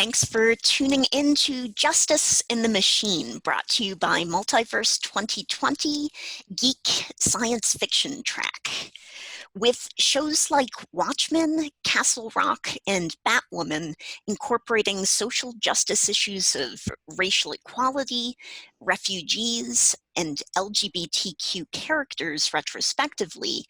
Thanks for tuning in to Justice in the Machine, brought to you by Multiverse 2020, GEEK Science Fiction Track. With shows like Watchmen, Castle Rock, and Batwoman incorporating social justice issues of racial equality, refugees, and LGBTQ characters retrospectively,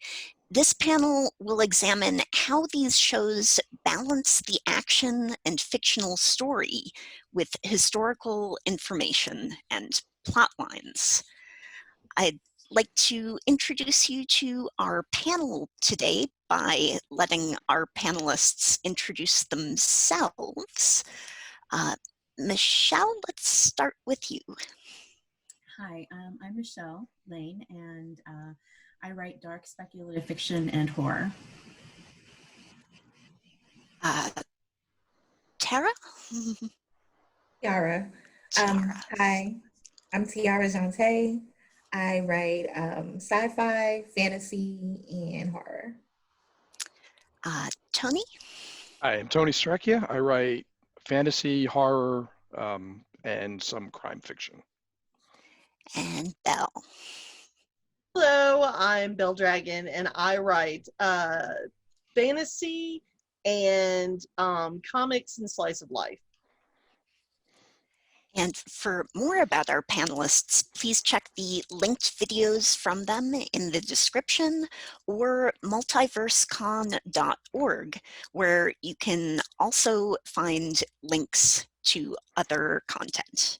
this panel will examine how these shows balance the action and fictional story with historical information and plot lines. I'd like to introduce you to our panel today by letting our panelists introduce themselves. Michelle, let's start with you. Hi, I'm Michelle Lane, and I write dark speculative fiction and horror. Tara? Tiara. Hi, I'm Tiara Janté. I write sci-fi, fantasy, and horror. Tony? Hi, I'm Tony Sarrecchia. I write fantasy, horror, and some crime fiction. And Belle. Hello, I'm Belle Dragon, and I write fantasy and comics and slice of life. And for more about our panelists, please check the linked videos from them in the description or multiversecon.org, where you can also find links to other content.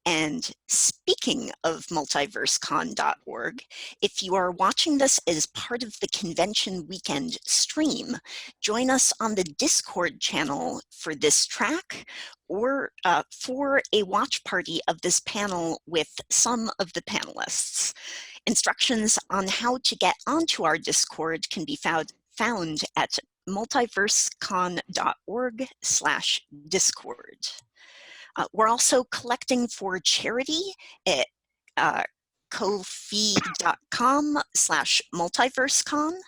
And speaking of multiversecon.org, if you are watching this as part of the convention weekend stream, join us on the Discord channel for this track, or for a watch party of this panel with some of the panelists. Instructions on how to get onto our Discord can be found at multiversecon.org/discord. We're also collecting for charity at ko-fi.com/multiversecon,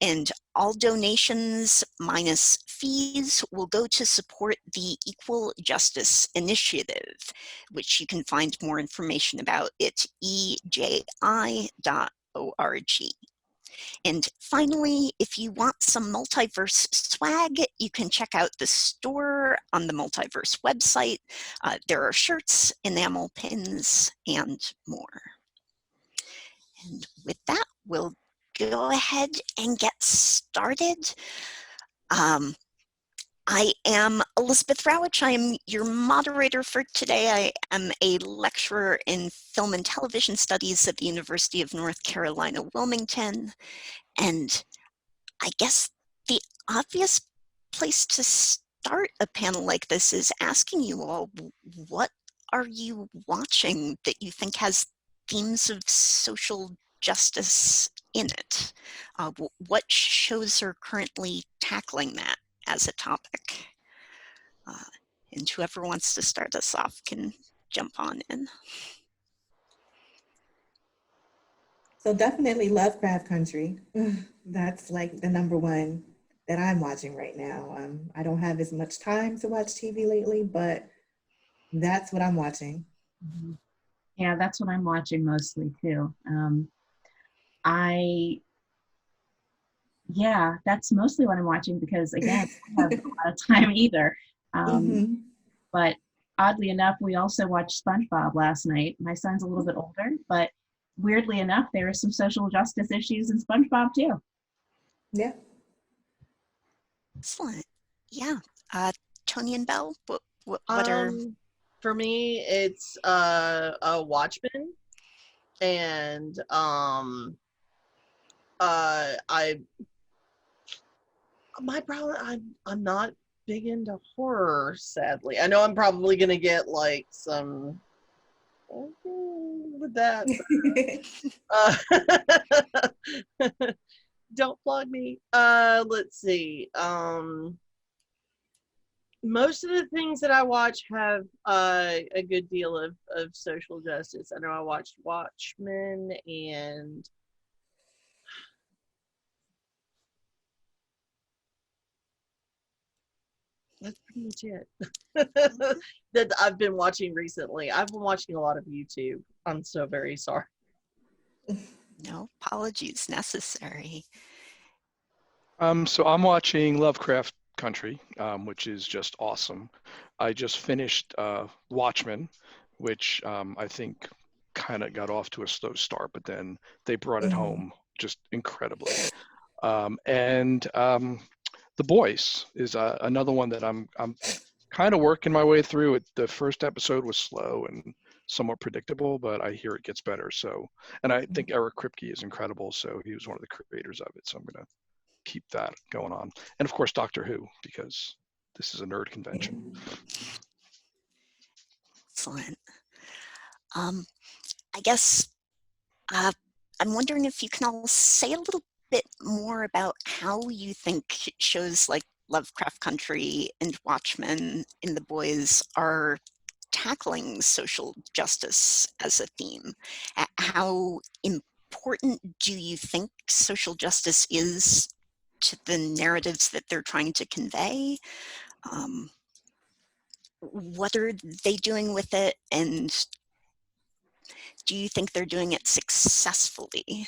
and all donations minus fees will go to support the Equal Justice Initiative, which you can find more information about at eji.org. And finally, if you want some Multiverse swag, you can check out the store on the Multiverse website. There are shirts, enamel pins, and more. And with that, we'll go ahead and get started. I am Elizabeth Rawitsch. I am your moderator for today. I am a lecturer in film and television studies at the University of North Carolina, Wilmington. And I guess the obvious place to start a panel like this is asking you all, what are you watching that you think has themes of social justice in it? What shows are currently tackling that as a topic? And whoever wants to start us off can jump on in. So definitely Lovecraft Country. That's like the #1 that I'm watching right now. I don't have as much time to watch TV lately, but that's what I'm watching. Yeah, that's what I'm watching mostly too. That's mostly what I'm watching because, again, I don't have a lot of time either. But oddly enough, we also watched SpongeBob last night. My son's a little bit older, but weirdly enough, there are some social justice issues in SpongeBob too. Yeah. Excellent. Yeah. Tony and Belle, what are... For me, it's a Watchmen, and I'm not big into horror, sadly. I know I'm probably gonna get like some with that. Don't plug me. Let's see. Most of the things that I watch have a good deal of social justice. I know I watched Watchmen and That's pretty much it. That I've been watching recently. I've been watching a lot of YouTube. I'm so very sorry. No apologies necessary. So I'm watching Lovecraft Country, which is just awesome. I just finished Watchmen, which I think kind of got off to a slow start, but then they brought it home just incredibly. And The Boys is another one that I'm kind of working my way through. The first episode was slow and somewhat predictable, but I hear it gets better. So, and I think Eric Kripke is incredible. So he was one of the creators of it. So I'm gonna keep that going on. And of course, Doctor Who, because this is a nerd convention. Excellent. I guess I'm wondering if you can all say a little bit more about how you think shows like Lovecraft Country and Watchmen in The Boys are tackling social justice as a theme. How important do you think social justice is to the narratives that they're trying to convey? What are they doing with it, and do you think they're doing it successfully?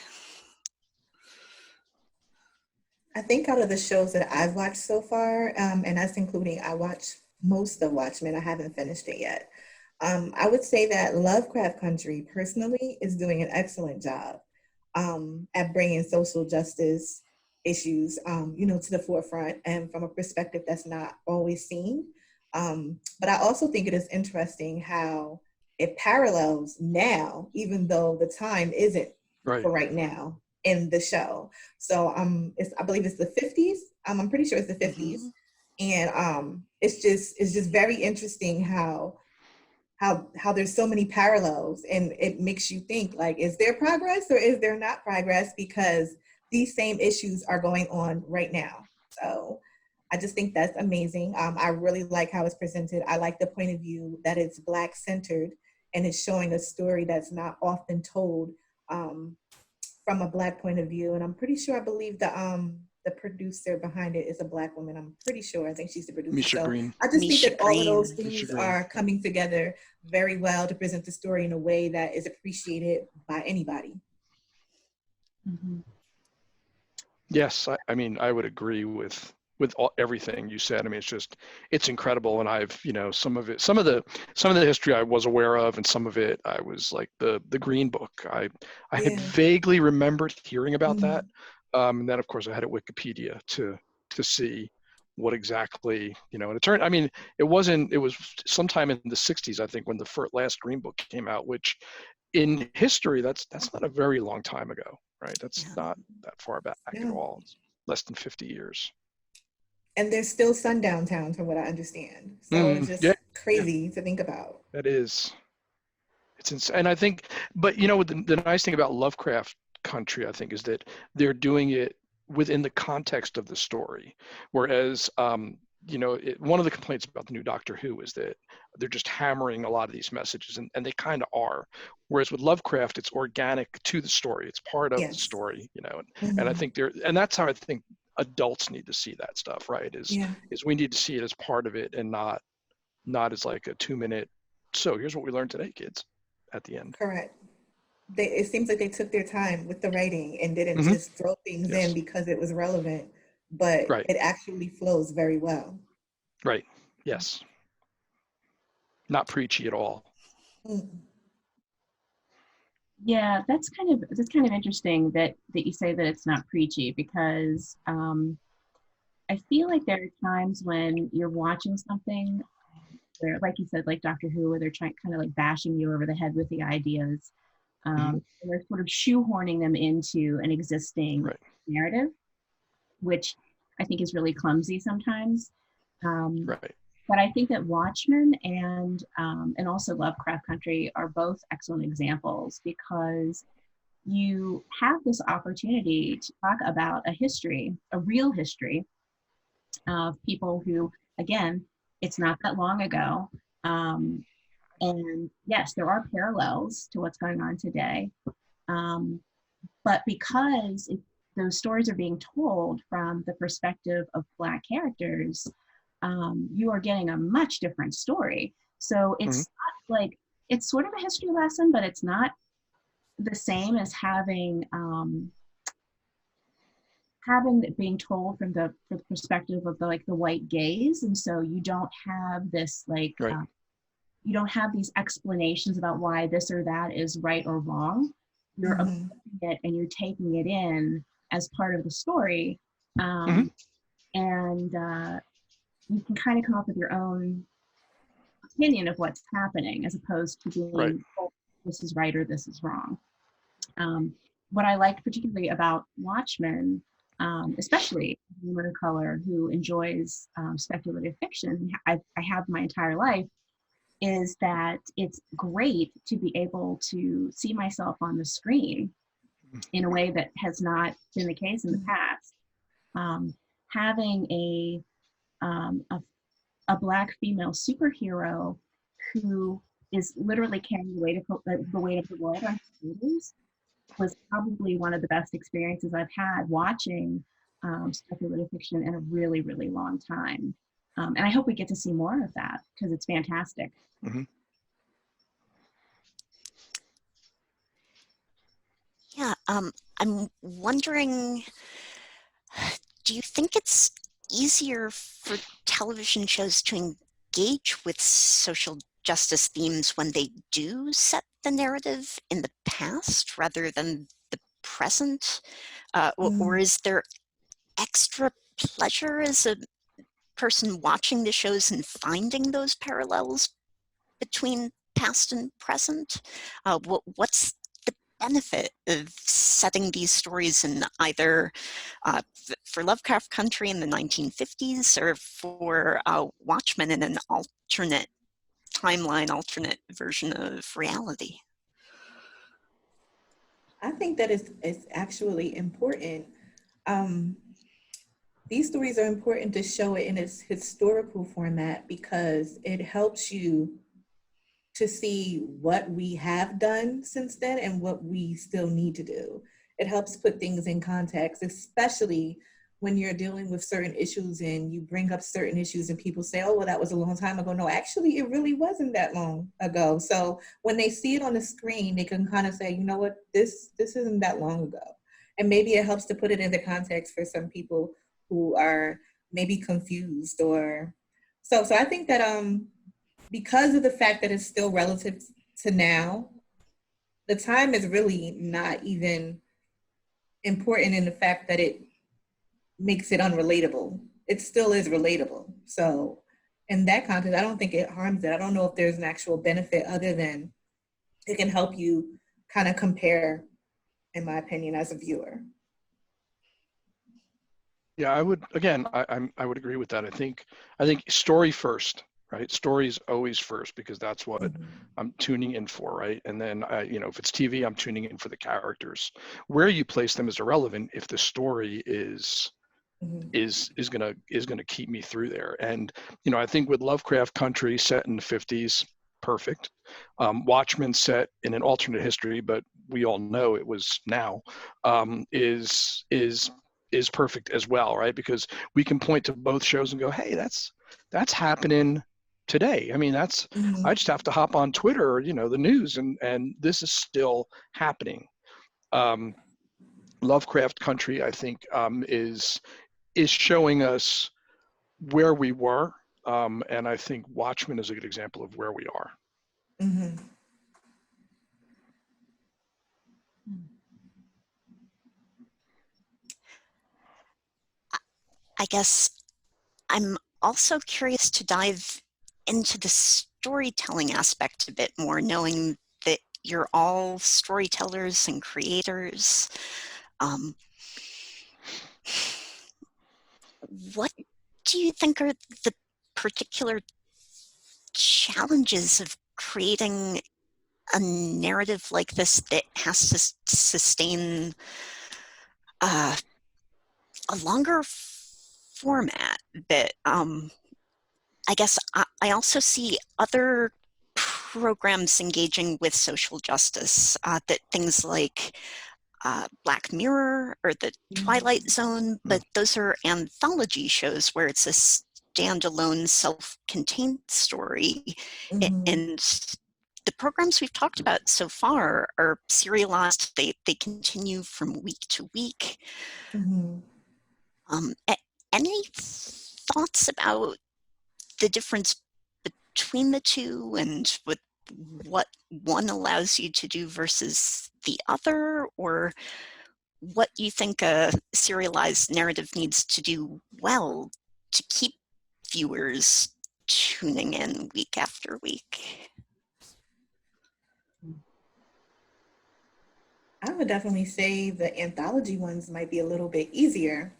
I think out of the shows that I've watched so far, and that's including, I watched most of Watchmen, I haven't finished it yet. I would say that Lovecraft Country personally is doing an excellent job at bringing social justice issues, to the forefront and from a perspective that's not always seen. But I also think it is interesting how it parallels now, even though the time isn't for right now in the show. So I believe it's the 50s. I'm pretty sure it's the 50s. And it's just very interesting how there's so many parallels, and it makes you think, like, is there progress or is there not progress? Because these same issues are going on right now. So I just think that's amazing. I really like how it's presented. I like the point of view that it's Black centered and it's showing a story that's not often told from a Black point of view. And I'm pretty sure, I believe the producer behind it is a Black woman. I'm pretty sure. I think she's the producer. Misha so Green. I just think that all of those things Misha are coming together very well to present the story in a way that is appreciated by anybody. Yes, I mean, I would agree with everything you said. I mean, it's incredible. And I've, some of the history I was aware of, and some of it I was like the Green Book. I had vaguely remembered hearing about that. And then of course I had at Wikipedia to see what exactly, and it turned, I mean, it was sometime in the 60s, I think, when the last Green Book came out, which in history, that's not a very long time ago, right? That's not that far back at all. It's less than 50 years. And there's still sundown town, from what I understand. So it's just crazy to think about. That is. It's insane. And I think, but the nice thing about Lovecraft Country, I think, is that they're doing it within the context of the story. Whereas, one of the complaints about the new Doctor Who is that they're just hammering a lot of these messages, and they kind of are. Whereas with Lovecraft, it's organic to the story. It's part of the story, and I think and that's how I think adults need to see that stuff, right? Is we need to see it as part of it and not as like a 2-minute, so here's what we learned today, kids, at the end. Correct. It seems like they took their time with the writing and didn't just throw things in because it was relevant, but it actually flows very well. Right. Yes. Not preachy at all. Yeah, that's kind of interesting that you say that it's not preachy, because I feel like there are times when you're watching something where, like you said, like Doctor Who, where they're trying kind of like bashing you over the head with the ideas. And they're sort of shoehorning them into an existing narrative, which I think is really clumsy sometimes. But I think that Watchmen and also Lovecraft Country are both excellent examples, because you have this opportunity to talk about a history, a real history of people who, again, it's not that long ago. And yes, there are parallels to what's going on today. But because those stories are being told from the perspective of Black characters, you are getting a much different story. So it's not like, it's sort of a history lesson, but it's not the same as having it being told from the perspective of the white gaze. And so you don't have this like, you don't have these explanations about why this or that is right or wrong. You're observing it and you're taking it in as part of the story. And you can kind of come up with your own opinion of what's happening as opposed to being told this is right or this is wrong. What I liked particularly about Watchmen, especially a woman of color who enjoys speculative fiction, I have my entire life, is that it's great to be able to see myself on the screen in a way that has not been the case in the past. Having a Black female superhero who is literally carrying the weight of the world on her shoulders was probably one of the best experiences I've had watching speculative fiction in a really, really long time. And I hope we get to see more of that because it's fantastic. Yeah, I'm wondering, do you think it's easier for television shows to engage with social justice themes when they do set the narrative in the past rather than the present? Or is there extra pleasure as a person watching the shows and finding those parallels between past and present? What's the benefit of setting these stories in either for Lovecraft Country in the 1950s or for Watchmen in an alternate timeline, alternate version of reality? I think that it's actually important. These stories are important to show it in its historical format because it helps you to see what we have done since then and what we still need to do. It helps put things in context, especially when you're dealing with certain issues and you bring up certain issues and people say, oh, well, that was a long time ago. No, actually, it really wasn't that long ago. So when they see it on the screen, they can kind of say, you know what, this isn't that long ago. And maybe it helps to put it into context for some people who are maybe confused or so I think that because of the fact that it's still relative to now, the time is really not even important in the fact that it makes it unrelatable. It still is relatable. So in that context, I don't think it harms it. I don't know if there's an actual benefit other than it can help you kind of compare, in my opinion, as a viewer. Yeah, I would agree with that. I think story first, right? Story's always first because that's what I'm tuning in for, right? And then if it's TV, I'm tuning in for the characters. Where you place them is irrelevant if the story is gonna keep me through there. And I think with Lovecraft Country set in the 50s, perfect. Watchmen set in an alternate history, but we all know it was now, is perfect as well, right? Because we can point to both shows and go, hey, that's happening today. I mean, I just have to hop on Twitter or, the news and this is still happening. Lovecraft Country, I think, is showing us where we were. And I think Watchmen is a good example of where we are. I guess I'm also curious to dive into the storytelling aspect a bit more, knowing that you're all storytellers and creators. What do you think are the particular challenges of creating a narrative like this that has to sustain a longer format that I guess I also see other programs engaging with social justice, that things like Black Mirror or the Twilight Zone, but those are anthology shows where it's standalone, self-contained story. Mhm. And the programs we've talked about so far are serialized. They continue from week to week. Mhm. Any thoughts about the difference between the two and what one allows you to do versus the other, or what you think a serialized narrative needs to do well to keep viewers tuning in week after week? I would definitely say the anthology ones might be a little bit easier,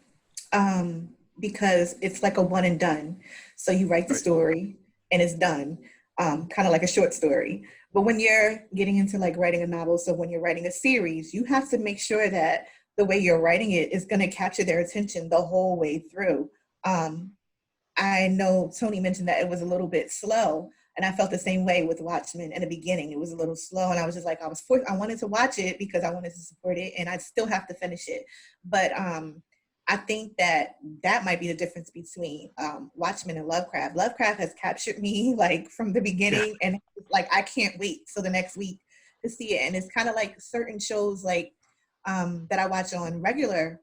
because it's like a one and done. So you write the Right. story and it's done, kind of like a short story. But when you're getting into like writing a novel, so when you're writing a series, you have to make sure that the way you're writing it is going to capture their attention the whole way through. Um, I know Tony mentioned that it was a little bit slow, and I felt the same way with Watchmen in the beginning. It was a little slow, and I was just like, I wanted to watch it because I wanted to support it, and I still have to finish it. But I think that that might be the difference between Watchmen and Lovecraft. Lovecraft has captured me like from the beginning, and like I can't wait till the next week to see it. And it's kind of like certain shows like that I watch on regular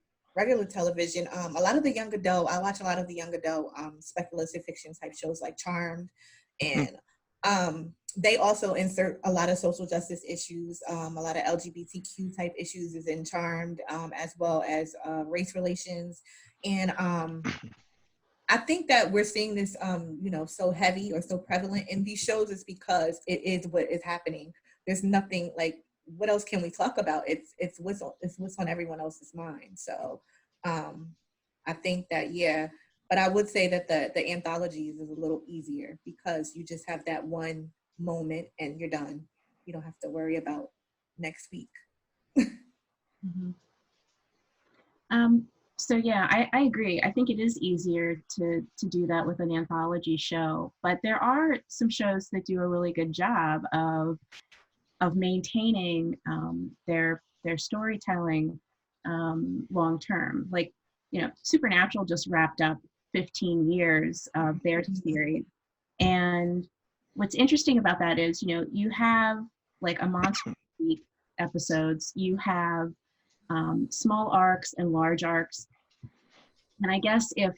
television. A lot of the young adult, I watch a lot of the young adult speculative fiction type shows like Charmed, Hmm. and they also insert a lot of social justice issues. A lot of LGBTQ type issues is in Charmed, as well as race relations. And I think that we're seeing this, so heavy or so prevalent in these shows is because it is what is happening. There's nothing like, what else can we talk about? It's what's on everyone else's mind. So I think that, yeah, but I would say that the anthologies is a little easier because you just have that one moment and you're done. You don't have to worry about next week. Mhm. So yeah, I agree. I think it is easier to do that with an anthology show, but there are some shows that do a really good job of maintaining their storytelling long term. Like, Supernatural just wrapped up 15 years of their series, and what's interesting about that is, you have like a monster week episodes, you have small arcs and large arcs. And I guess if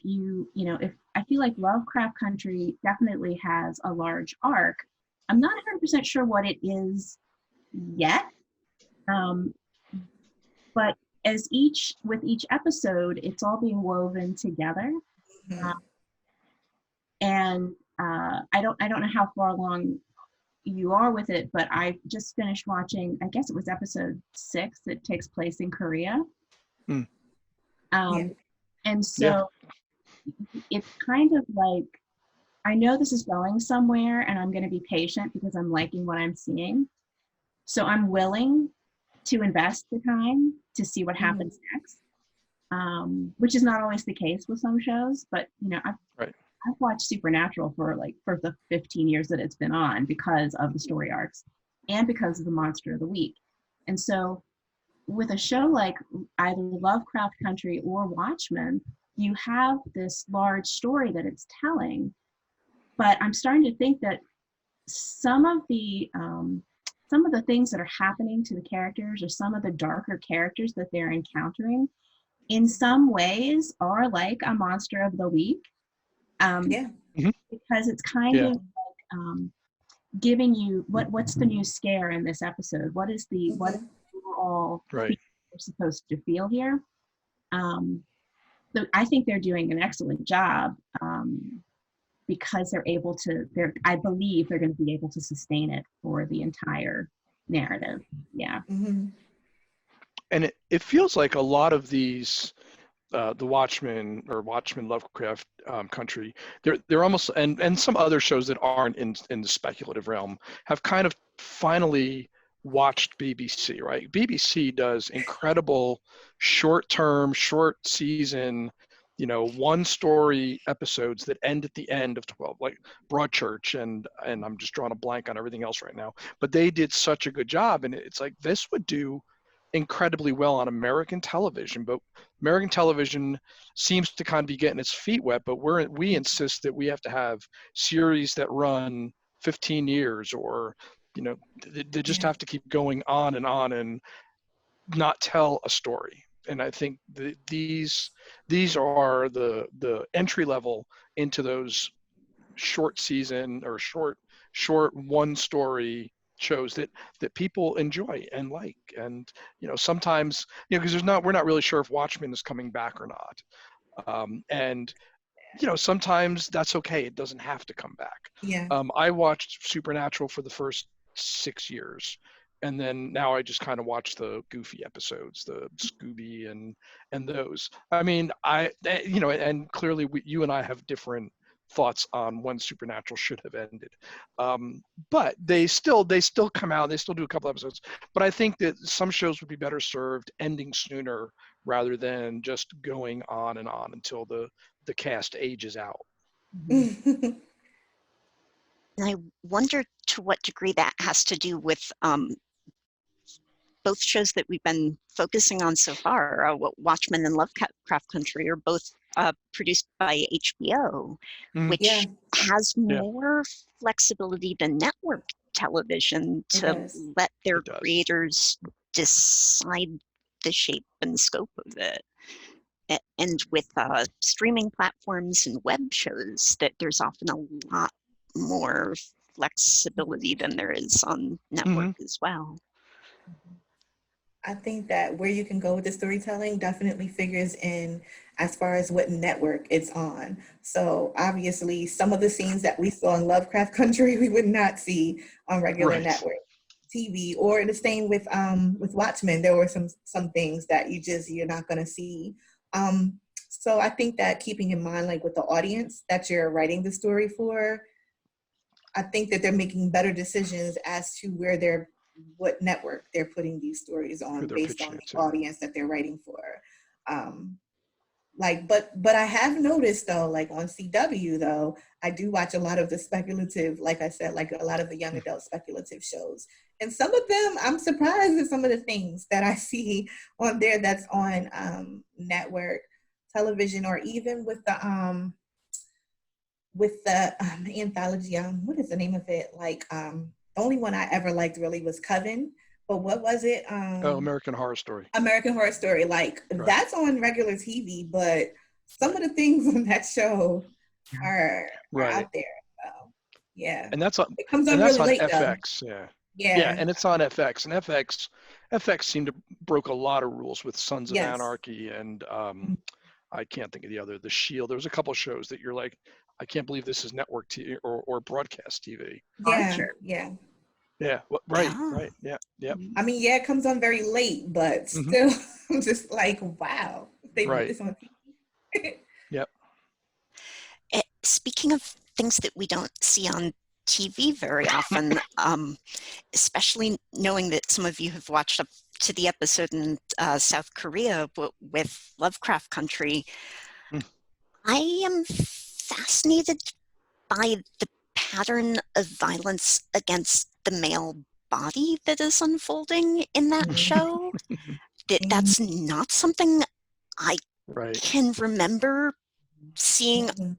I feel like Lovecraft Country definitely has a large arc. I'm not 100% sure what it is yet, um, but with each episode, it's all being woven together. Mhm. Um, and I don't know how far along you are with it, but I just finished watching, I guess it was episode 6 that takes place in Korea. Mm. Yeah. And so it's kind of like, I know this is going somewhere and I'm going to be patient because I'm liking what I'm seeing. So I'm willing to invest the time to see what happens next, which is not always the case with some shows. But, I've watched Supernatural for the 15 years that it's been on because of the story arcs and because of the monster of the week. And so with a show like either Lovecraft Country or Watchmen, you have this large story that it's telling, but I'm starting to think that some of the things that are happening to the characters, or some of the darker characters that they're encountering, in some ways are like a monster of the week, Yeah. because it's kind of like giving you what's the new scare in this episode, what is the overall Right. we're supposed to feel here. So I think they're doing an excellent job, because I believe they're going to be able to sustain it for the entire narrative. Yeah. Mm-hmm. And it feels like a lot of these, the Watchmen or Watchmen Lovecraft Country, they're almost, and some other shows that aren't in the speculative realm have kind of finally watched BBC, right? BBC does incredible short-term, short season, one story episodes that end at the end of 12, like Broadchurch, and I'm just drawing a blank on everything else right now. But they did such a good job, and it's like this would do incredibly well on American television, but American television seems to kind of be getting its feet wet, but we insist that we have to have series that run 15 years, or, you know, they just have to keep going on and not tell a story. And I think these are the entry level into those short season or short one story shows that people enjoy and like. And, you know, sometimes, you know, because we're not really sure if Watchmen is coming back or not, and, you know, sometimes that's okay, it doesn't have to come back. Yeah. I watched Supernatural for the first 6 years, and then now I just kind of watch the goofy episodes, the Scooby and those. I mean, you know, and clearly you and I have different thoughts on when Supernatural should have ended, but they still come out, they still do a couple episodes. But I think that some shows would be better served ending sooner rather than just going on and on until the cast ages out. And I wonder to what degree that has to do with both shows that we've been focusing on so far. Watchmen and Lovecraft Country are both produced by HBO, which has more flexibility than network television to let their creators decide the shape and scope of it. And with streaming platforms and web shows, that there's often a lot more flexibility than there is on network as well. I think that where you can go with the storytelling definitely figures in as far as what network it's on. So obviously some of the scenes that we saw in Lovecraft Country, we would not see on regular network TV, or the same with Watchmen. There were some things that you're not going to see. So I think that keeping in mind, like with the audience that you're writing the story for, I think that they're making better decisions as to what network they're putting these stories on based on the audience that they're writing for. But I have noticed though, like on CW though, I do watch a lot of the speculative, like I said, like a lot of the young adult speculative shows. And some of them, I'm surprised at some of the things that I see on there that's on network television, or even with the anthology, what is the name of it? Like the only one I ever liked really was Coven, but what was it? American Horror Story. American Horror Story, like that's on regular TV, but some of the things on that show are out there. So, yeah, and that's on, it comes on really late FX. Though. Yeah, and it's on FX, and FX seemed to broke a lot of rules with Sons of Anarchy and I can't think of the Shield. There was a couple of shows that you're like, I can't believe this is network TV or broadcast TV. Yeah, right. Yeah. I mean, yeah, it comes on very late, but still, I'm just like, wow, they put this on TV. Yep. Speaking of things that we don't see on TV very often, especially knowing that some of you have watched up to the episode in South Korea with Lovecraft Country, I am fascinated by the pattern of violence against the male body that is unfolding in that show. That's not something I can remember seeing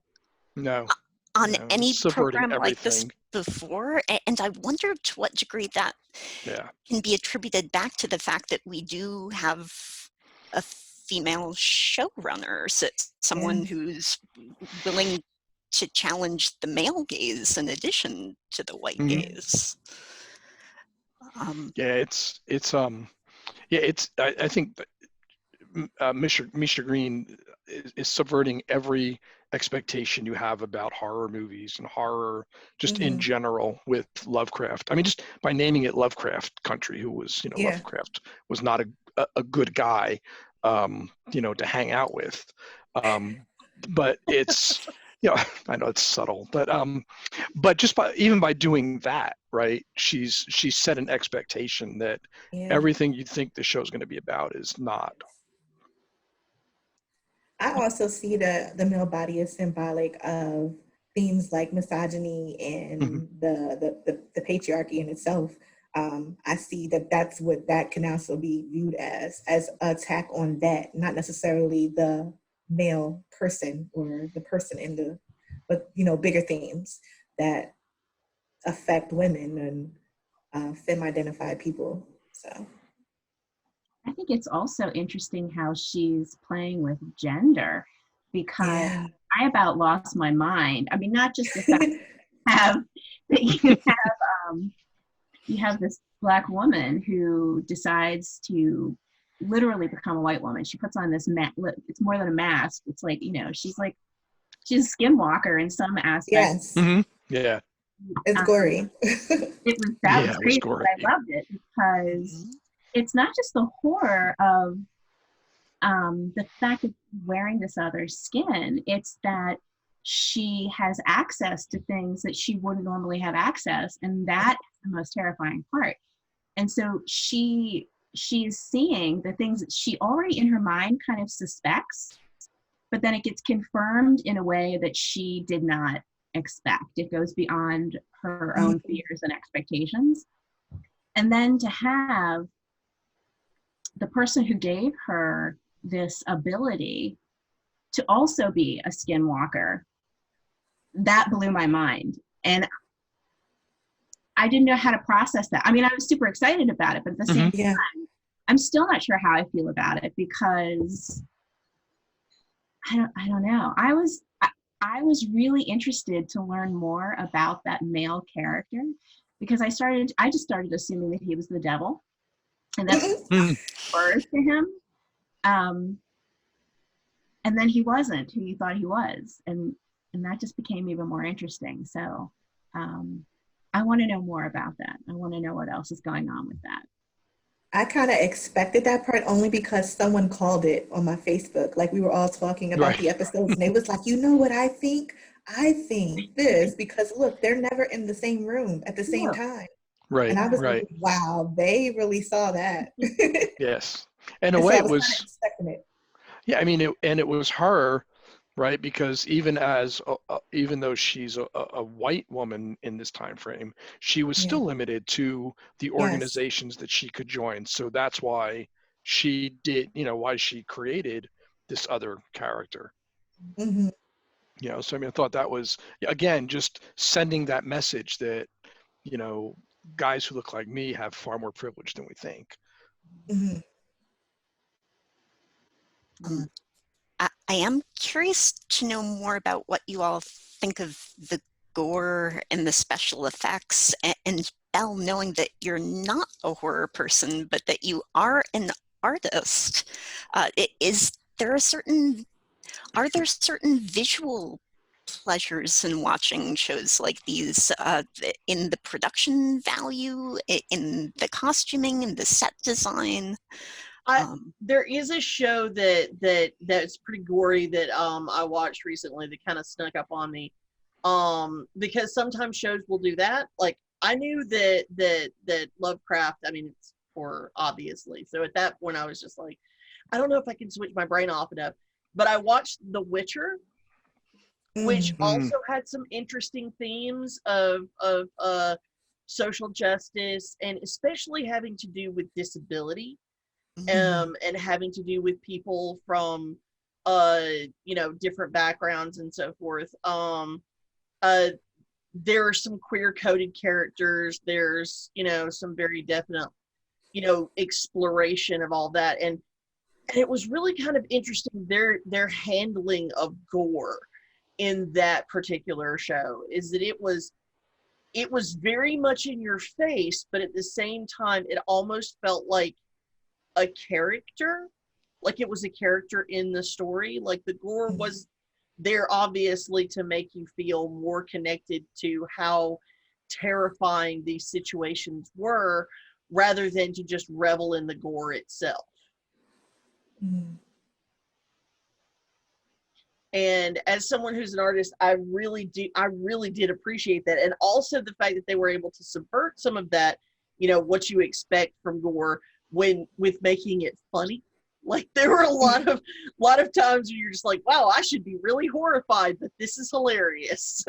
on any program like this before. And I wonder to what degree that can be attributed back to the fact that we do have a female showrunner, someone who's willing to challenge the male gaze in addition to the white gaze. I think Misha Green is subverting every expectation you have about horror movies and horror just in general with Lovecraft. I mean, just by naming it Lovecraft Country, who was, Lovecraft was not a good guy, to hang out with. But it's, I know it's subtle, but just by doing that, right? She's set an expectation that everything you think the show's going to be about is not. I also see the male body as symbolic of themes like misogyny and the patriarchy in itself. I see that that's what that can also be viewed as an attack on that, not necessarily the male person or the person in the, but bigger themes that affect women and femme-identified people. So I think it's also interesting how she's playing with gender, because yeah. I about lost my mind. I mean, not just the fact that you have this Black woman who decides to literally become a white woman. She puts on this it's more than a mask. It's like, she's a skinwalker in some aspects. Yes. Mm-hmm. Yeah. It's gory. That was crazy, but I loved it because it's not just the horror of the fact that she's wearing this other skin. It's that she has access to things that she wouldn't normally have access, and that is the most terrifying part. And so she's seeing the things that she already in her mind kind of suspects, but then it gets confirmed in a way that she did not expect. It goes beyond her own fears and expectations. And then to have the person who gave her this ability to also be a skinwalker, that blew my mind. And I didn't know how to process that. I mean, I was super excited about it, but at the same time, I'm still not sure how I feel about it, because I don't know. I was really interested to learn more about that male character, because I just started assuming that he was the devil, and that's first to him. And then he wasn't who you thought he was, and that just became even more interesting. So I want to know more about that. I want to know what else is going on with that. I kind of expected that part only because someone called it on my Facebook. Like, we were all talking about the episodes, and they was like, you know what I think? I think this, because look, they're never in the same room at the same time. Right. And I was right. like, wow, they really saw that. Yes. In a way, it was. Expecting it. Yeah, I mean, it was her, right? Because even though she's a white woman in this time frame, she was still limited to the organizations that she could join. So that's why she did, why she created this other character. Mm-hmm. So I mean, I thought that was, again, just sending that message that, guys who look like me have far more privilege than we think. Mm-hmm. I am curious to know more about what you all think of the gore and the special effects. And Belle, knowing that you're not a horror person, but that you are an artist, are there certain visual pleasures in watching shows like these, in the production value, in the costuming, in the set design? There is a show that's pretty gory that I watched recently that kind of snuck up on me, because sometimes shows will do that. Like, I knew that Lovecraft, I mean, it's horror, obviously, so at that point I was just like, I don't know if I can switch my brain off enough. But I watched The Witcher, which also had some interesting themes of social justice, and especially having to do with disability. And having to do with people from different backgrounds and so forth. There are some queer coded characters. There's some very definite exploration of all that, and it was really kind of interesting their handling of gore in that particular show. Is that it was very much in your face, but at the same time it almost felt like a character, like it was a character in the story. Like, the gore was there obviously to make you feel more connected to how terrifying these situations were, rather than to just revel in the gore itself. And as someone who's an artist, I really did appreciate that. And also the fact that they were able to subvert some of that, what you expect from gore, with making it funny. Like, there were a lot of times where you're just like, wow, I should be really horrified, but this is hilarious.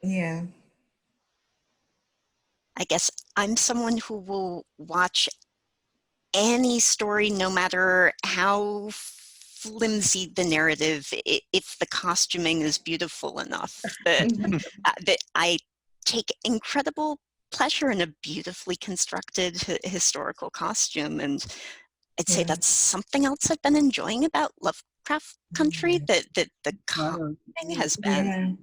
Yeah. I guess I'm someone who will watch any story, no matter how flimsy the narrative, if the costuming is beautiful enough, that I take incredible pleasure in a beautifully constructed historical costume. And I'd say that's something else I've been enjoying about Lovecraft Country, that the costuming has been.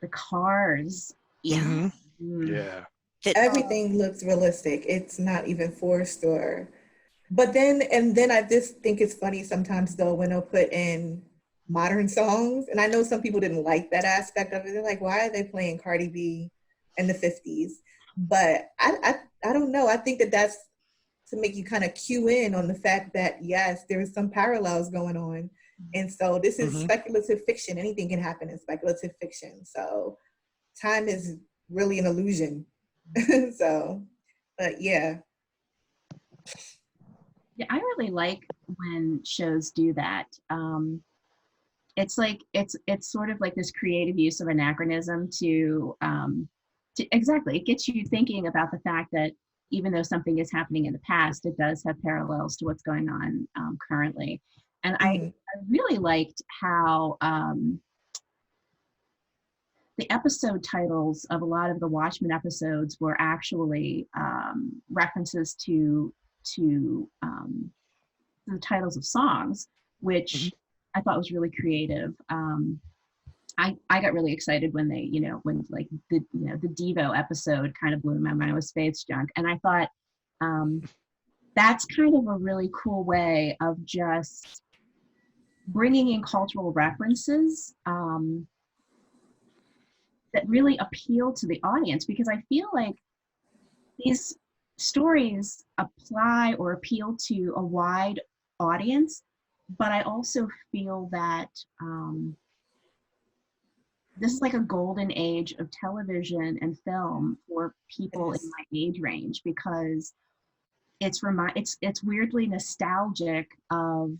The cars. Yeah. Yeah. Everything looks realistic. It's not even forced or, but then I just think it's funny sometimes though when they'll put in modern songs, and I know some people didn't like that aspect of it. They're like, why are they playing Cardi B in the 50s? But I don't know. I think that's to make you kind of cue in on the fact that yes, there's some parallels going on. And so this is speculative fiction. Anything can happen in speculative fiction. So time is really an illusion. So, but yeah. Yeah, I really like when shows do that. It's like it's sort of like this creative use of anachronism to exactly, it gets you thinking about the fact that even though something is happening in the past, it does have parallels to what's going on currently. And I really liked how the episode titles of a lot of the Watchmen episodes were actually references to the titles of songs, which I thought was really creative. I got really excited when they, when like the Devo episode kind of blew my mind with Space Junk. And I thought that's kind of a really cool way of just bringing in cultural references that really appeal to the audience, because I feel like these stories apply or appeal to a wide audience, but I also feel that this is like a golden age of television and film for people in my age range, because it's weirdly nostalgic of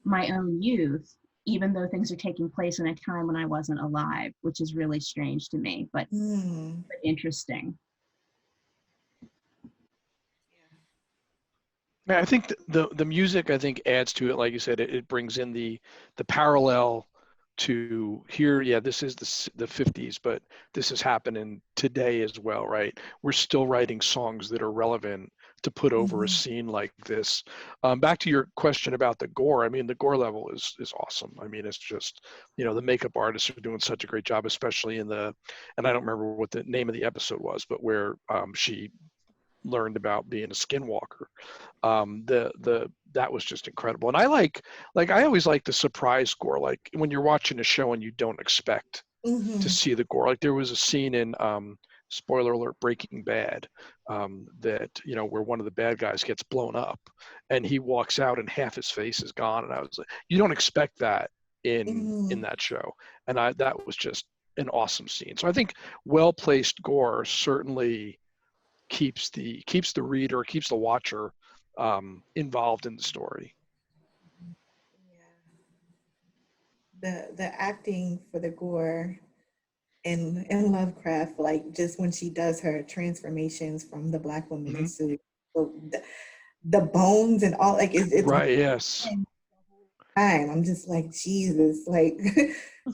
my own youth, even though things are taking place in a time when I wasn't alive, which is really strange to me, but interesting. Yeah, I think the music, I think, adds to it. Like you said, it brings in the parallel to here. Yeah, this is the 50s, but this is happening today as well, right? We're still writing songs that are relevant to put over a scene like this. Back to your question about the gore. I mean, the gore level is awesome. I mean, it's just, the makeup artists are doing such a great job, especially and I don't remember what the name of the episode was, but where she learned about being a skinwalker. That was just incredible. And I always like the surprise gore, like when you're watching a show and you don't expect to see the gore. Like there was a scene in spoiler alert, Breaking Bad, that where one of the bad guys gets blown up and he walks out and half his face is gone, and I was like, you don't expect that in that show, and that was just an awesome scene. So I think well placed gore certainly keeps the reader, keeps the watcher involved in the story. The acting for the gore in Lovecraft, like just when she does her transformations from the Black woman into the bones and all, like it's right. Yes. I'm just like, Jesus, like,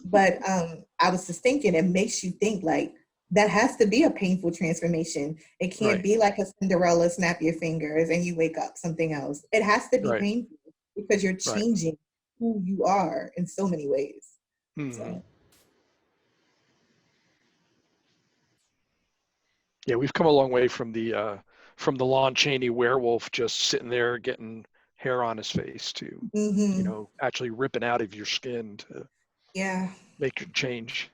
but I was just thinking, it makes you think like that has to be a painful transformation. It can't be like a Cinderella, snap your fingers and you wake up something else. It has to be painful because you're changing who you are in so many ways. So. Yeah, we've come a long way from the Lon Chaney werewolf just sitting there getting hair on his face to actually ripping out of your skin to make it change.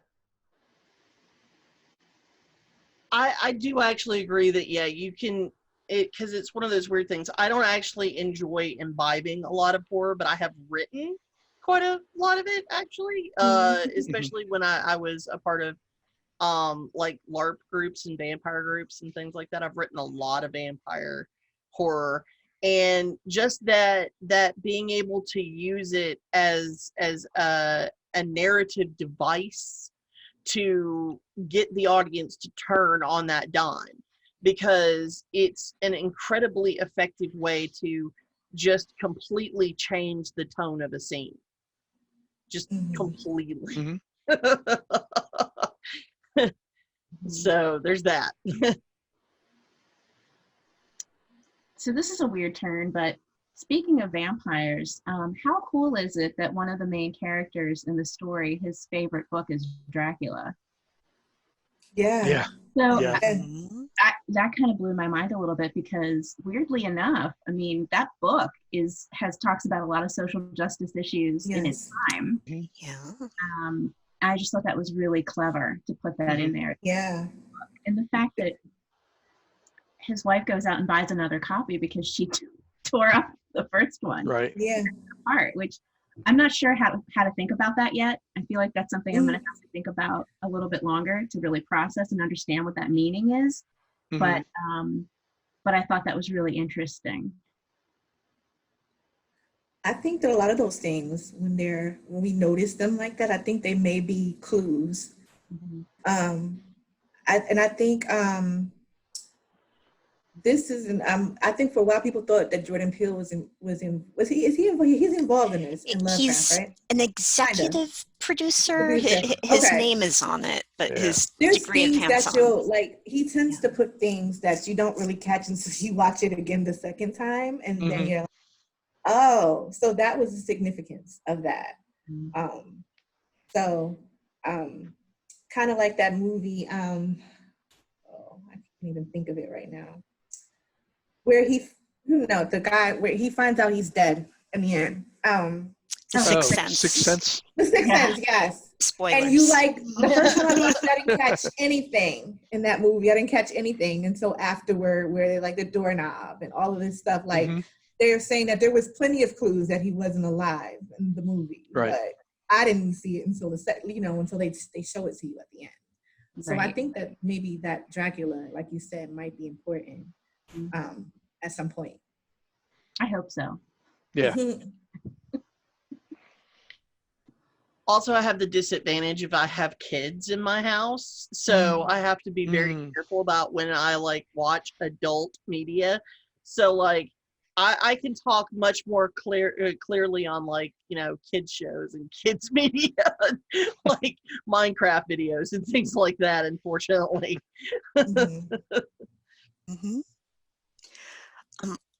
I do actually agree that you can, because it's one of those weird things. I don't actually enjoy imbibing a lot of horror, but I have written quite a lot of it actually, especially when I was a part of like LARP groups and vampire groups and things like that. I've written a lot of vampire horror, and just that being able to use it as a narrative device to get the audience to turn on that dime, because it's an incredibly effective way to just completely change the tone of a scene. Just completely. So there's that. So this is a weird turn, but speaking of vampires, how cool is it that one of the main characters in the story, his favorite book is Dracula? Yeah. So Yeah. that kind of blew my mind a little bit, because weirdly enough, I mean, that book talks about a lot of social justice issues in its time. Yeah. I just thought that was really clever to put that in there. Yeah. And the fact that his wife goes out and buys another copy because she tore up the first one. Right. Yeah. Apart, which I'm not sure how to think about that yet. I feel like that's something I'm going to have to think about a little bit longer to really process and understand what that meaning is. But I thought that was really interesting. I think that a lot of those things, when we notice them like that, I think they may be clues. I think this is I think for a while people thought that Jordan Peele he's involved in this in Lovecraft, He's right? an executive producer. His Okay. name is on it, but his There's degree of things that hands-on. he tends to put things that you don't really catch until you watch it again the second time, and then you're like, oh, so that was the significance of that. Kind of like that movie, I can't even think of it right now, where the guy where he finds out he's dead in the end. The Sixth Sense. Sixth Sense. The Sixth Sense, yes. Spoilers. And you the first time I watched it, I didn't catch anything in that movie. I didn't catch anything until afterward, where they the doorknob and all of this stuff. They're saying that there was plenty of clues that he wasn't alive in the movie, right. But I didn't see it until until they show it to you at the end. So I think that maybe that Dracula, like you said, might be important at some point. I hope so. Yeah. Also, I have the disadvantage if I have kids in my house, so I have to be very careful about when I watch adult media. So I can talk much more clearly on kids shows and kids media, like Minecraft videos and things like that. Unfortunately.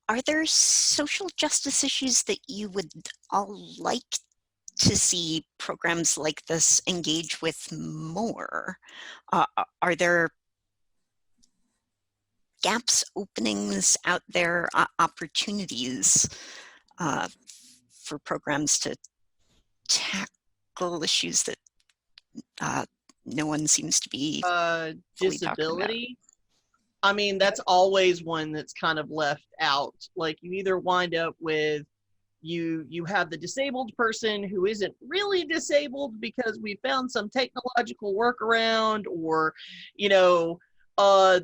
Are there social justice issues that you would all like to see programs like this engage with more? Are there gaps, openings out there, opportunities for programs to tackle issues that no one seems to be disability? I mean, that's always one that's kind of left out. You either wind up with you have the disabled person who isn't really disabled because we found some technological workaround, or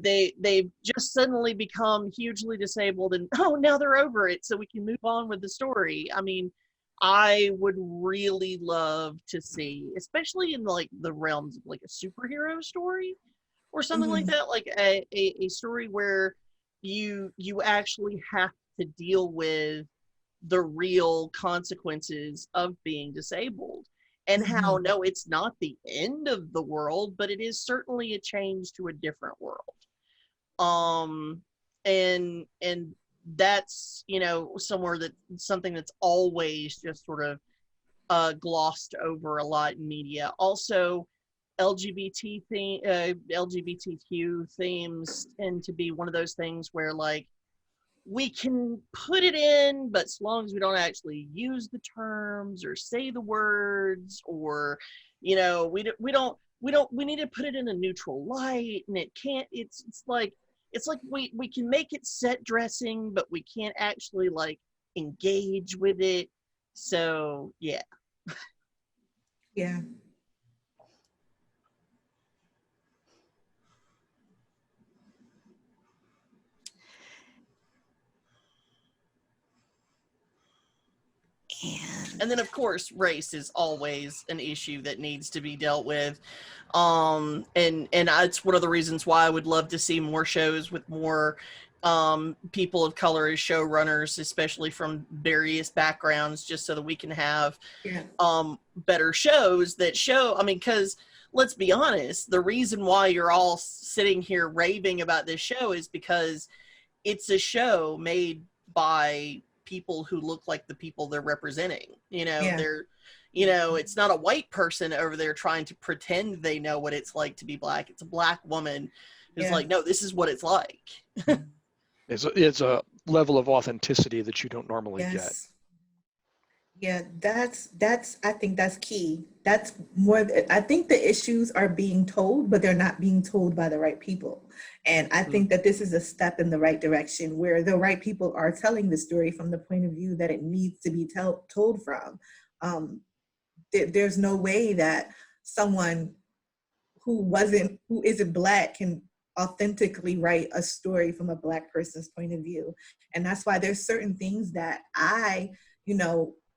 they've just suddenly become hugely disabled and now they're over it, so we can move on with the story. I mean, I would really love to see, especially in the realms of a superhero story or something like that, a story where you actually have to deal with the real consequences of being disabled, and how no, it's not the end of the world, but it is certainly a change to a different world. And that's something that's always just sort of glossed over a lot in media. Also, LGBTQ themes tend to be one of those things where we can put it in, but as long as we don't actually use the terms or say the words, or we need to put it in a neutral light, and it can't. It's like we can make it set dressing, but we can't actually engage with it. So yeah. Yeah. And And then of course race is always an issue that needs to be dealt with. And it's one of the reasons why I would love to see more shows with more people of color as showrunners, especially from various backgrounds, just so that we can have better shows that show, I mean, because let's be honest, the reason why you're all sitting here raving about this show is because it's a show made by people who look like the people they're representing. They're, it's not a white person over there trying to pretend they know what it's like to be Black. It's a Black woman who's like, no, this is what it's like. It's a level of authenticity that you don't normally get. Yeah, that's I think that's key. That's more, I think the issues are being told, but they're not being told by the right people. And I think that this is a step in the right direction, where the right people are telling the story from the point of view that it needs to be told from. There's no way that someone who isn't Black can authentically write a story from a Black person's point of view. And that's why there's certain things that I,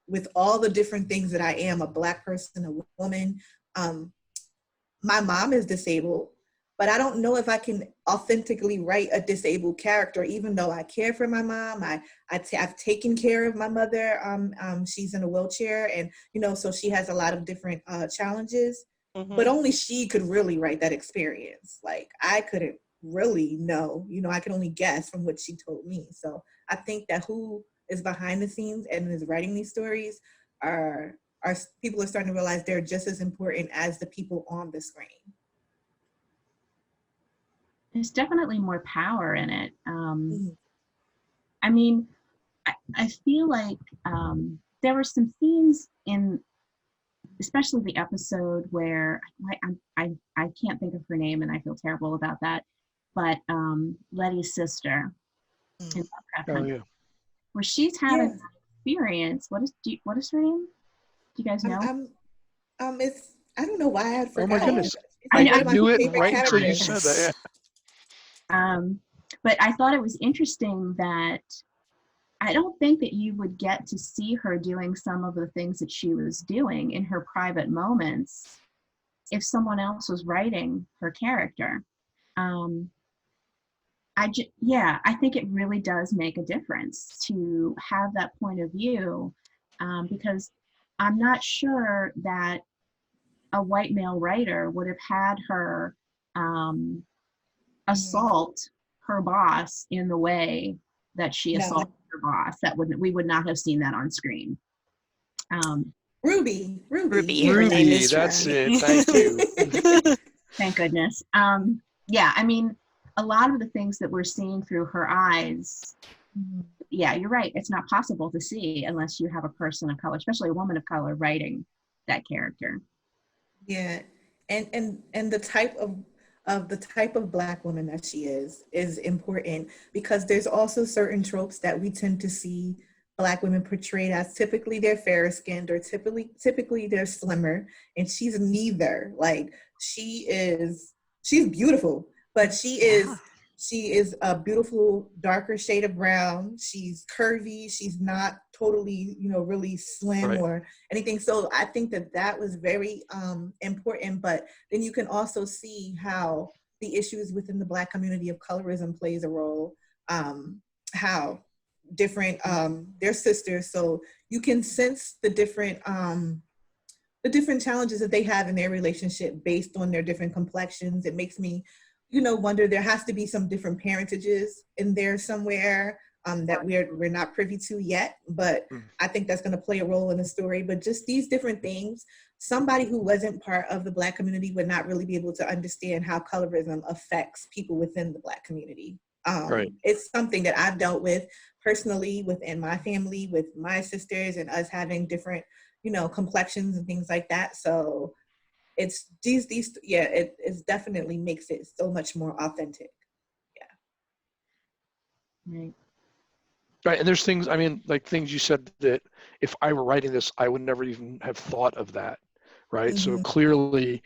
with all the different things that I am, a Black person, a woman, my mom is disabled, but I don't know if I can authentically write a disabled character, even though I care for my mom. I've taken care of my mother. She's in a wheelchair, and, so she has a lot of different challenges. But only she could really write that experience. Like, I couldn't really know, I could only guess from what she told me. So I think that who is behind the scenes and is writing these stories are people are starting to realize they're just as important as the people on the screen. There's definitely more power in it. I mean, I feel like there were some scenes in, especially the episode where I can't think of her name, and I feel terrible about that, but Letty's sister in Lovecraft Country, where she's having an experience. What is her name? Do you guys know? It's, I don't know why I had forgotten. Oh my goodness! I knew it right until you said that. But I thought it was interesting that I don't think that you would get to see her doing some of the things that she was doing in her private moments if someone else was writing her character. I think it really does make a difference to have that point of view, because I'm not sure that a white male writer would have had her assault her boss in the way that she assaulted her boss. We would not have seen that on screen. Ruby, that's it. Thank you. Thank goodness. Yeah, I mean, a lot of the things that we're seeing through her eyes, yeah, you're right. It's not possible to see unless you have a person of color, especially a woman of color, writing that character. Yeah, and the type of Black woman that she is important, because there's also certain tropes that we tend to see Black women portrayed as. Typically they're fairer skinned, or typically they're slimmer, and she's neither. Like, she's beautiful, but she is a beautiful darker shade of brown. She's curvy. She's not totally, really slim or anything. So I think that was very important. But then you can also see how the issues within the Black community of colorism plays a role. How different, they're sisters, so you can sense the different challenges that they have in their relationship based on their different complexions. It makes me wonder, there has to be some different parentages in there somewhere that we're not privy to yet, but I think that's going to play a role in the story. But just these different things, somebody who wasn't part of the Black community would not really be able to understand how colorism affects people within the Black community. It's something that I've dealt with personally within my family, with my sisters, and us having different, complexions and things like that. So it's it definitely makes it so much more authentic. Right. Right, and there's things, I mean, like things you said that if I were writing this, I would never even have thought of that. right? So clearly,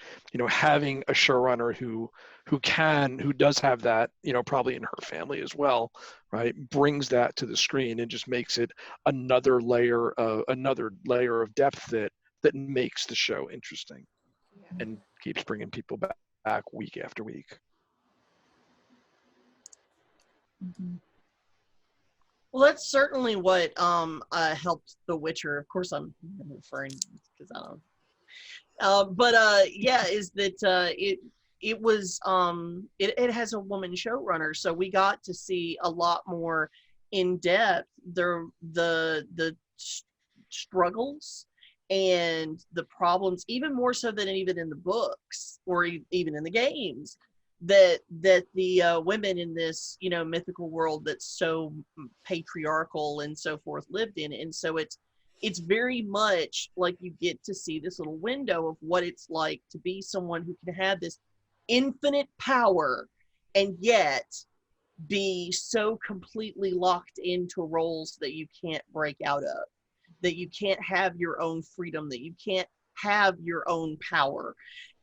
having a showrunner who does have that, probably in her family as well, right, brings that to the screen and just makes it another layer of depth that makes the show interesting and keeps bringing people back week after week. Well, that's certainly what helped The Witcher. Of course, I'm referring because I don't. Yeah, is that it was it has a woman showrunner, so we got to see a lot more in depth the struggles and the problems, even more so than even in the books or even in the games, that the women in this mythical world that's so patriarchal and so forth lived in. And so it's very much like you get to see this little window of what it's like to be someone who can have this infinite power and yet be so completely locked into roles that you can't break out of, that you can't have your own freedom, that you can't have your own power,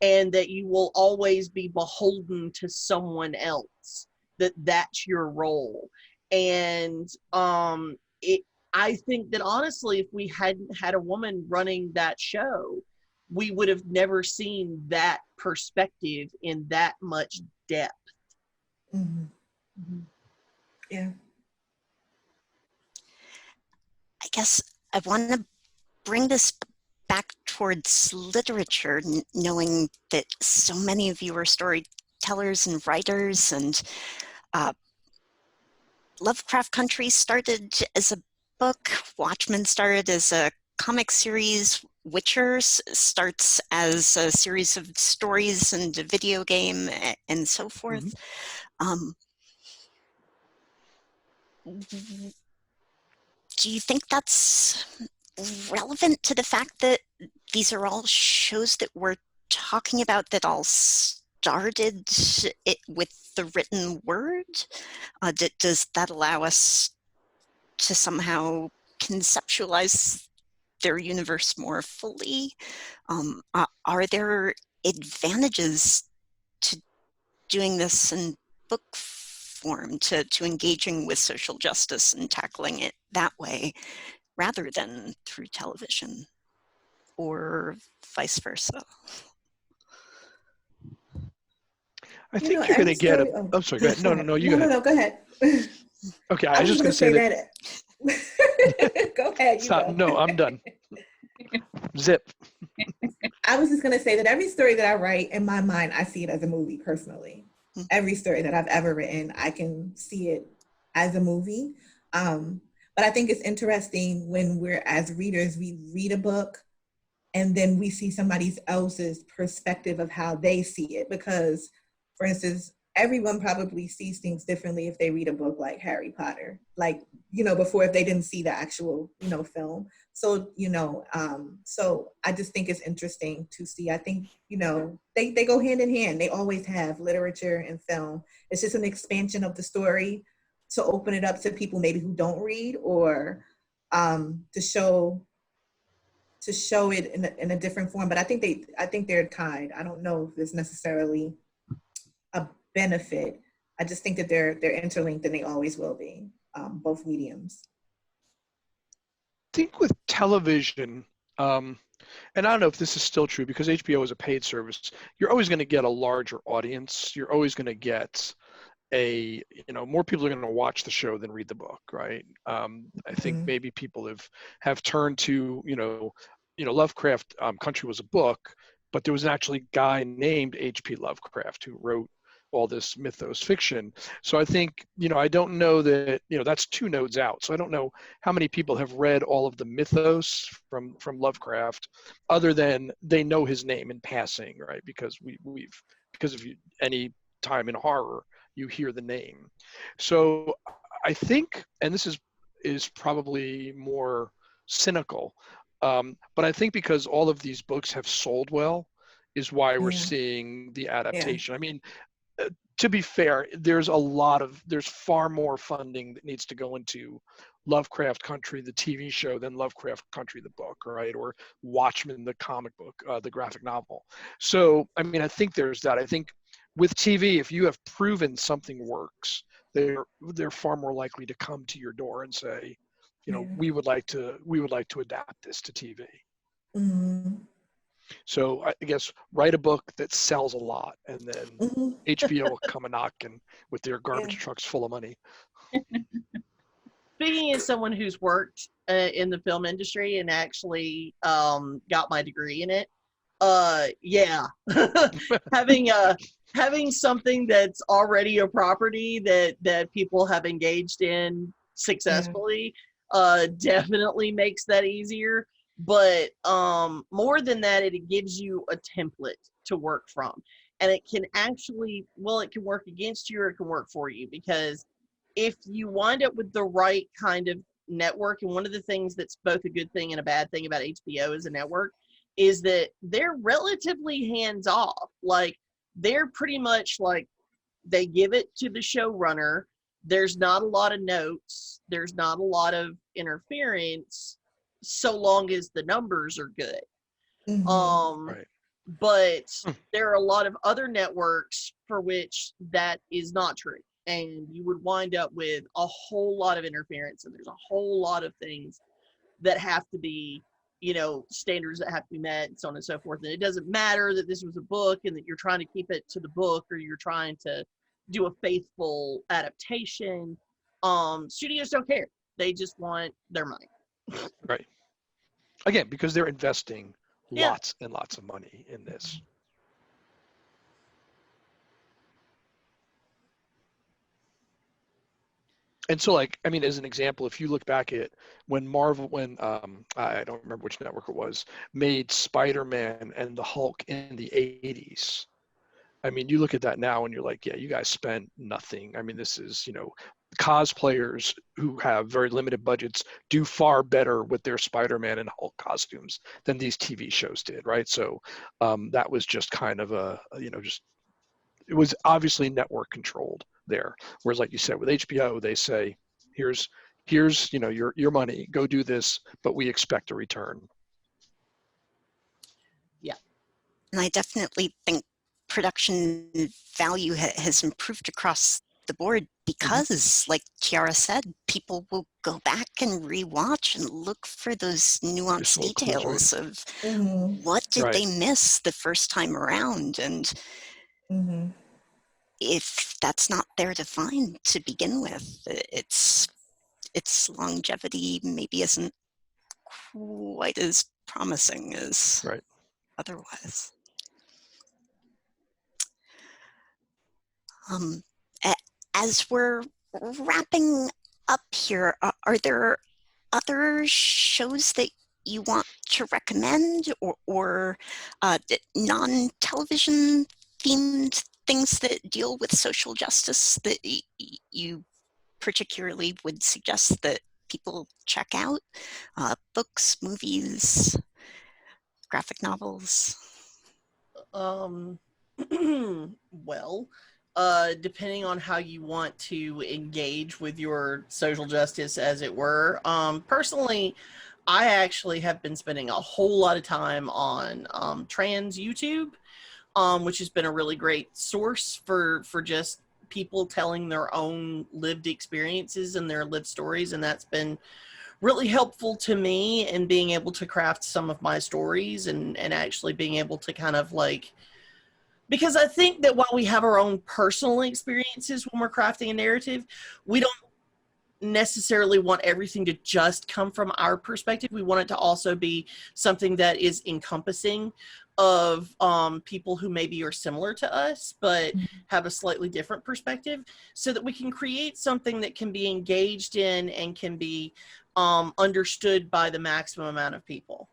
and that you will always be beholden to someone else, that's your role. And I think that honestly, if we hadn't had a woman running that show, we would have never seen that perspective in that much depth. Yeah. I guess I want to bring this back towards literature, knowing that so many of you are storytellers and writers, and Lovecraft Country started as a book, Watchmen started as a comic series, Witcher starts as a series of stories and a video game and so forth. Do you think that's relevant to the fact that these are all shows that we're talking about that all started with the written word? Does that allow us to somehow conceptualize their universe more fully? Are there advantages to doing this in book form, to engaging with social justice and tackling it that way rather than through television, or vice versa? I think you're going to get a. Oh, I'm sorry. Go ahead. No. You go ahead. No, go ahead. Okay, I was just going to say that. Go ahead. Stop. No, I'm done. Zip. I was just going to say that every story that I write, in my mind, I see it as a movie personally. Every story that I've ever written, I can see it as a movie. But I think it's interesting when we're, as readers, we read a book and then we see somebody else's perspective of how they see it. Because, for instance, everyone probably sees things differently if they read a book like Harry Potter, like, before, if they didn't see the actual, film. So, so I just think it's interesting to see. I think, they go hand in hand. They always have, literature and film. It's just an expansion of the story to open it up to people maybe who don't read, or to show it in a different form. But I think they're tied. I don't know if there's necessarily a benefit. I just think that they're interlinked, and they always will be, both mediums. I think with television, and I don't know if this is still true, because HBO is a paid service, you're always going to get a larger audience. You're always going to get more people are going to watch the show than read the book, right? I think maybe people have turned to, Lovecraft Country was a book, but there was an actually guy named H.P. Lovecraft who wrote all this mythos fiction. So I think, I don't know that, that's 2 nodes out. So I don't know how many people have read all of the mythos from Lovecraft, other than they know his name in passing, right? Because because of any time in horror, you hear the name. So I think, and this is probably more cynical, but I think because all of these books have sold well is why we're seeing the adaptation. I mean, to be fair, there's far more funding that needs to go into Lovecraft Country, the TV show, than Lovecraft Country, the book, right? Or Watchmen, the comic book, the graphic novel. So, I mean, I think there's that. I think with TV, if you have proven something works, they're far more likely to come to your door and say, you know, we would like to adapt this to TV. Mm-hmm. So I guess write a book that sells a lot, and then HBO will come a knocking with their garbage trucks full of money. Speaking as someone who's worked in the film industry and actually got my degree in it, having something that's already a property that people have engaged in successfully definitely makes that easier. But more than that, it gives you a template to work from. And it can actually, it can work against you or it can work for you, because if you wind up with the right kind of network, and one of the things that's both a good thing and a bad thing about HBO as a network is that they're relatively hands-off. Like, they're pretty much like, they give it to the showrunner. There's not a lot of notes. There's not a lot of interference, so long as the numbers are good. Right. But there are a lot of other networks for which that is not true. And you would wind up with a whole lot of interference, and there's a whole lot of things that have to be, you know, standards that have to be met, and so on and so forth. And it doesn't matter that this was a book and that you're trying to keep it to the book, or you're trying to do a faithful adaptation. Studios don't care. They just want their money. Right. Again, because they're investing lots and lots of money in this. And so, like, I mean, as an example, if you look back at when I don't remember which network it was, made Spider-Man and the Hulk in the 80s. I mean, you look at that now and you're like, yeah, you guys spent nothing. I mean, this is, you know, cosplayers who have very limited budgets do far better with their Spider-Man and Hulk costumes than these TV shows did, right? So that was just kind of it was obviously network controlled there. Whereas, like you said, with HBO, they say, here's you know, your money, go do this, but we expect a return. Yeah. And I definitely think production value has improved across the board because, like Tiara said, people will go back and rewatch and look for those nuanced details of what did they miss the first time around. And if that's not there to find to begin with, its longevity maybe isn't quite as promising as otherwise. As we're wrapping up here, are there other shows that you want to recommend, or non-television themed things that deal with social justice that you particularly would suggest that people check out? Books, movies, graphic novels? Well, depending on how you want to engage with your social justice, as it were. Personally, I actually have been spending a whole lot of time on trans YouTube, which has been a really great source for just people telling their own lived experiences and their lived stories, and that's been really helpful to me in being able to craft some of my stories and actually being able to kind of like, because I think that while we have our own personal experiences when we're crafting a narrative, we don't necessarily want everything to just come from our perspective. We want it to also be something that is encompassing of people who maybe are similar to us but have a slightly different perspective, so that we can create something that can be engaged in and can be understood by the maximum amount of people.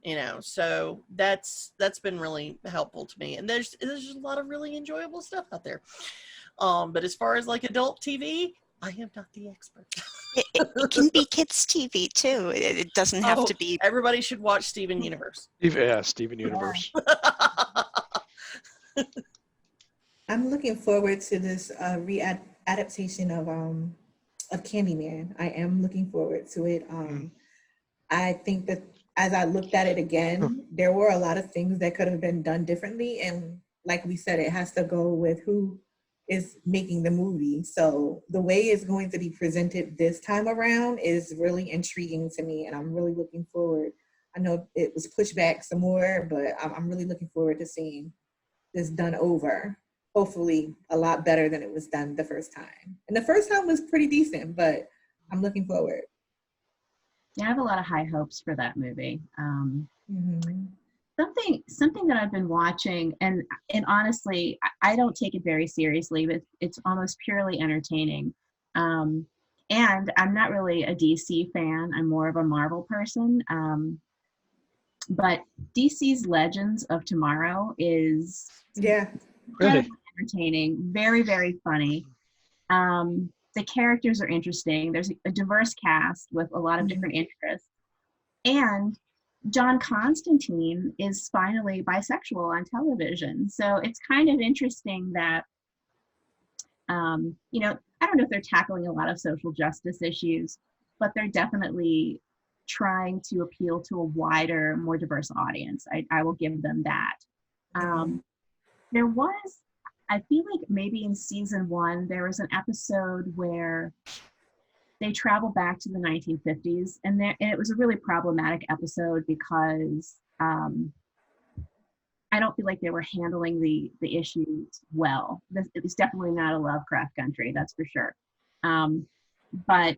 You know, so that's been really helpful to me. And there's just a lot of really enjoyable stuff out there. But as far as like adult TV, I am not the expert. It can be kids TV too. It doesn't have to be. Everybody should watch Steven Universe. Yeah, Steven Universe. I'm looking forward to this adaptation of Candyman. I am looking forward to it. I think that as I looked at it again, there were a lot of things that could have been done differently. And like we said, it has to go with who is making the movie. So the way it's going to be presented this time around is really intriguing to me. And I'm really looking forward. I know it was pushed back some more, but I'm really looking forward to seeing this done over. Hopefully a lot better than it was done the first time. And the first time was pretty decent, but I'm looking forward. Yeah, I have a lot of high hopes for that movie. Mm-hmm. Something that I've been watching, and honestly, I don't take it very seriously, but it's almost purely entertaining. And I'm not really a DC fan. I'm more of a Marvel person. But DC's Legends of Tomorrow is Yeah. incredibly entertaining, very, very funny. The characters are interesting. There's a diverse cast with a lot of different interests. And John Constantine is finally bisexual on television. So it's kind of interesting that, you know, I don't know if they're tackling a lot of social justice issues, but they're definitely trying to appeal to a wider, more diverse audience. I will give them that. There was, I feel like maybe in season 1, there was an episode where they travel back to the 1950s, and it was a really problematic episode because I don't feel like they were handling the issues well. It was definitely not a Lovecraft country, that's for sure. But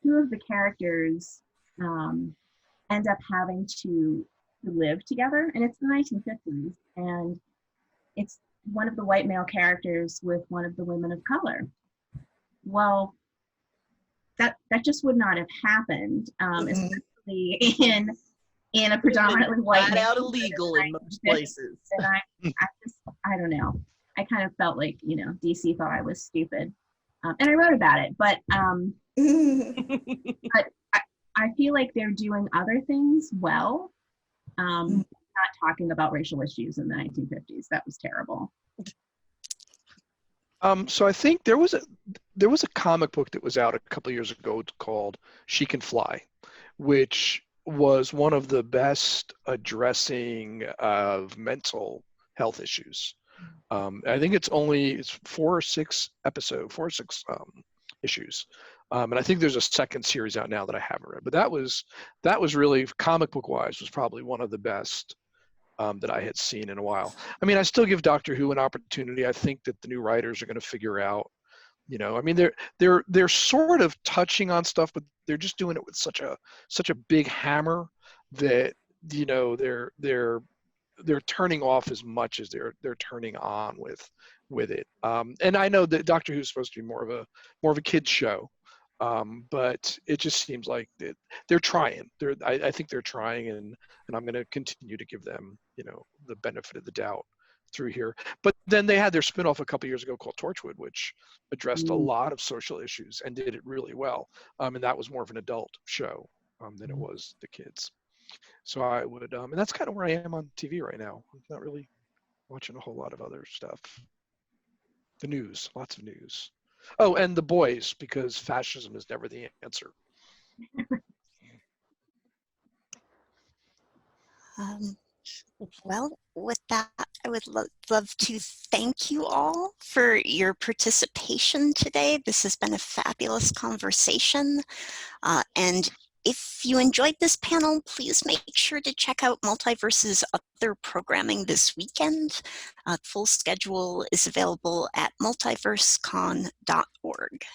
two of the characters end up having to live together, and it's the 1950s, and it's one of the white male characters with one of the women of color. Well, that just would not have happened, especially in a predominantly white. Flat out illegal in most places. And I don't know. I kind of felt like, you know, DC thought I was stupid, and I wrote about it. But but I feel like they're doing other things well. Not talking about racial issues in the 1950s. That was terrible. So I think there was a comic book that was out a couple of years ago called She Can Fly, which was one of the best addressing of mental health issues. I think it's 4 or 6 issues. And I think there's a second series out now that I haven't read, but that was really, comic book wise, was probably one of the best that I had seen in a while. I mean, I still give Doctor Who an opportunity. I think that the new writers are going to figure out, you know, I mean, they're sort of touching on stuff, but they're just doing it with such a big hammer that, you know, they're turning off as much as they're turning on with it. And I know that Doctor Who is supposed to be more of a kids show. But it just seems like they're trying. I think they're trying, and I'm going to continue to give them, you know, the benefit of the doubt through here. But then they had their spinoff a couple years ago called Torchwood, which addressed a lot of social issues and did it really well. And that was more of an adult show than it was the kids. So I would, and that's kind of where I am on TV right now. I'm not really watching a whole lot of other stuff. The news, lots of news. Oh, and The Boys, because fascism is never the answer. Well, with that, I would love to thank you all for your participation today. This has been a fabulous conversation. And if you enjoyed this panel, please make sure to check out Multiverse's other programming this weekend. Full schedule is available at multiversecon.org.